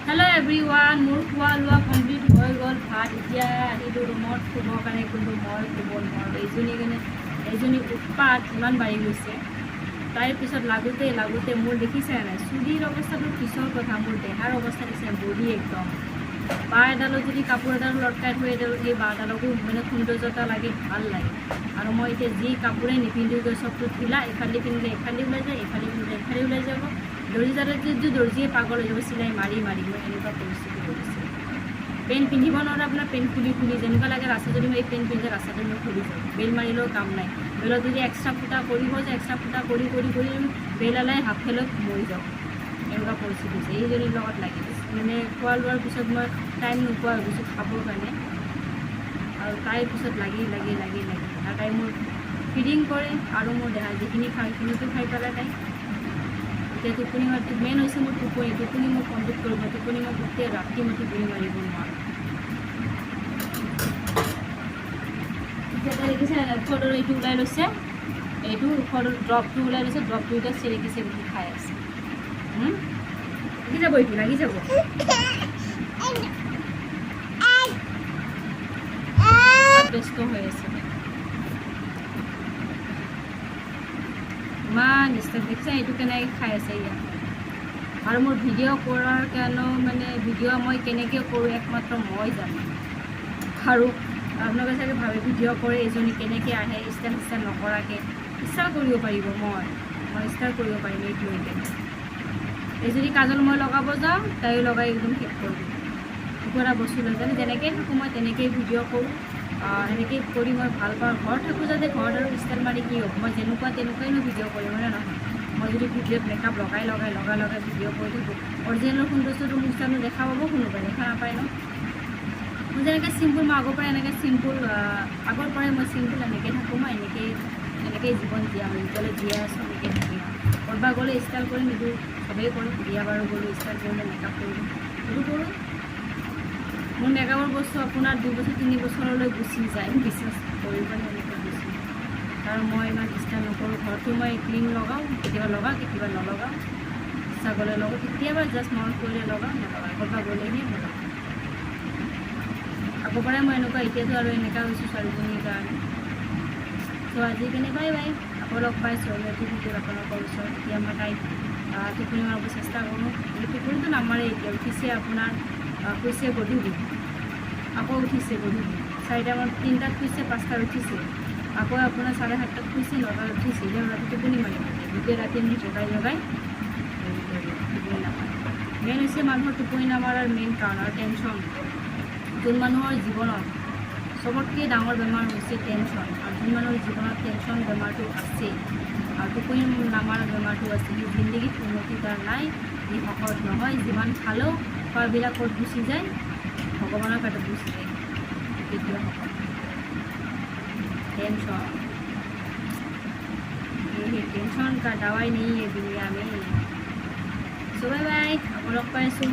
Hello' everyone, মোৰ খোৱা লোৱা কমপ্লিট হৈ গ'ল। ভাত এতিয়া আহিলোঁ ৰুমত শুবৰ কাৰণে, কিন্তু মই শুব নোৱাৰোঁ। এইজনী উৎপাত ইমান বাঢ়ি গৈছে। তাইৰ পিছত লাগোতে মোৰ দেখিছে নাই চুলিৰ অৱস্থাটো পিছৰ কথা, মোৰ দেহাৰ অৱস্থা দিছে বডি একদম। বাঁহ এডালত যদি কাপোৰ এডাল লটকাই থৈ এই বাঁহডালকো মানে সৌন্দৰ্যতা লাগে, ভাল লাগে। আৰু মই এতিয়া যি কাপোৰে নিপিন্ধোগৈ চবটো ঢিলা, এফালে পিন্ধিলে এফালে ওলাই যায়, এফালে পিন্ধিলে এফালে ওলাই যাব। দৰ্জীয়ে পাগল হৈ যাব চিলাই মাৰি মই এনেকুৱা পৰিস্থিতি কৰিছে। পেণ্ট পিন্ধিব নোৱাৰে, আপোনাৰ পেণ্ট খুলি যেনেকুৱা লাগে ৰাস্তা যদি মই এই পেণ্ট পিন্ধে ৰাস্তাটো মই খুলি যাওঁ। বেল মাৰিলেও কাম নাই। বেলত যদি এক্সট্ৰা ফুটা কৰিব যে এক্সট্ৰা ফুটা কৰি বেল এলাই হাত ফেলত মৰি যাওঁ, এনেকুৱা পৰিস্থিতি হৈছে। এইজনীৰ লগত লাগি গৈছে, মানে খোৱা লোৱাৰ পিছত মই টাইম নোপোৱা হৈ গৈছোঁ খাবৰ কাৰণে। আৰু তাইৰ পিছত লাগি আৰু তাই মোৰ ফিডিং কৰে আৰু মোৰ দেহা যিখিনি খাই সেইখিনিতো খাই পেলাই তাই। এতিয়া টোপনি মেইন হৈছে মোৰ টোপনি মই কমপ্লিট কৰিব। টোপনি মই গোটেই ৰাতি মই টোপনি মাৰিব নোৱাৰোঁ। এতিয়া তাই দেখিছে খৰৰ এইটো ওলাই লৈছে, এইটো খৰৰ ড্ৰপটো ওলাই লৈছে, ড্ৰপটো এতিয়া চেৰেকিছে বুলি খাই আছে। লাগি যাব, এইটো লাগি যাব। ব্যস্ত হৈ আছে ইমান ডিষ্টাৰ্ব দেখিছে, এইটো কেনেকৈ খাই আছে ইয়াত। আৰু মোৰ ভিডিঅ' কৰাৰ কাৰণেও মানে ভিডিঅ' মই কেনেকৈ কৰোঁ একমাত্ৰ মই জানো। আৰু আপোনালোকে চাগে ভাবে ভিডিঅ' কৰে এইজনী কেনেকৈ আহে ষ্টাইল নকৰাকৈ। ষ্টাইল কৰিব পাৰিব, মই ষ্টাইল কৰিব পাৰিম। এইটো এই যদি কাজল মই লগাব যাওঁ, তাইও লগাই একদম শেষ কৰি দিম। একো এটা বস্তু লৈ জানে যেনেকৈ থাকোঁ মই তেনেকৈয়ে ভিডিঅ' কৰোঁ। এনেকৈ কৰি মই ভাল পাওঁ। ঘৰত থাকোঁ যাতে ঘৰত আৰু ষ্টাইল মাৰি কি হ'ব, মই তেনেকুৱাই মই ভিডিঅ' কৰিম, হয়নে নহয়। মই যদি ভিডিঅ'ত মেকআপ লগাই ভিডিঅ' কৰি থাকোঁ, অৰিজিনেল সৌন্দৰ্যটো মোৰ জানো দেখা পাব কোনোবাই? দেখা নাপায় ন। মই যেনেকৈ চিম্পুল, মই আগৰ পৰাই এনেকৈ চিম্পুল, আগৰ পৰাই মই চিম্পুল এনেকৈ থাকোঁ। মই এনেকেই জীৱন জীয়াম, যেতিয়ালৈ জীয়াই আছোঁ এনেকৈ থাকিম। ক'ৰবাত গ'লে ষ্টাইল কৰিম, সেইটো চবেই কৰিম। বিয়া বাৰু গ'লোঁ ষ্টাইল কৰিলে মেকআপ কৰিলোঁ, সেইটো কৰোঁ। মোৰ মেকআপৰ বস্তু আপোনাৰ 2 বছৰ 3 বছৰলৈ গুচি যায়, বিশ্বাস কৰিব এনেকৈ গুচি। কাৰণ মই ইমান ষ্টাইল নকৰোঁ। ঘৰতো মই ক্ৰীম লগাওঁ, কেতিয়াবা নলগাওঁ, ইচ্ছা গ'লে লগাওঁ, কেতিয়াবা জাষ্ট মন কৰিলে লগাওঁ, ক'ৰবাত গ'লেহে লগাওঁ। আগৰ পৰাই মই এনেকুৱা, এতিয়াতো আৰু এনেকুৱা হৈছোঁ ছোৱালীজনীৰ কাৰণে। ত' আজি কাৰণে বাই আকৌ লগ পাইছোঁ এইটো ভিডিঅ'ত আপোনালোকৰ ওচৰত। এতিয়া মই তাইক টোপনি মাৰিব চেষ্টা কৰোঁ। টোপনিটো নামাৰে, এতিয়া উঠিছে আপোনাৰ, শুইছে গধূলি, আকৌ উঠিছে গধূলি 4টামান, 3টাত শুইছে, 5টাত উঠিছে, আকৌ আপোনাৰ 7:30টাত শুইছে, 9টাত উঠিছে। এতিয়া ৰাতি টোপনি মাৰিব, গোটেই ৰাতি আমি জগাই টোপনি নামাৰে। মেইন হৈছে মানুহৰ টোপনি নামাৰাৰ মেইন কাৰণ আৰু টেনশ্যন। যোন মানুহৰ জীৱনত চবতকৈ ডাঙৰ বেমাৰ হৈছে টেনশ্যন, আৰু যোন মানুহৰ জীৱনত টেনশ্যন বেমাৰটো আছে আৰু টোপনি নামাৰা বেমাৰটো আছে, সেই জিন্দগীত উন্নতি তাৰ নাই, ই শকত নহয়। যিমান খালেও খোৱাবিলাক ক'ত গুচি যায়, ভগৱানৰ পেটত গুচি যায়। কেতিয়া শকত टेंशन, ये टेंशन का दवाई नहीं है दुनिया में। सो बाय बाय, आप लोग पाइसो।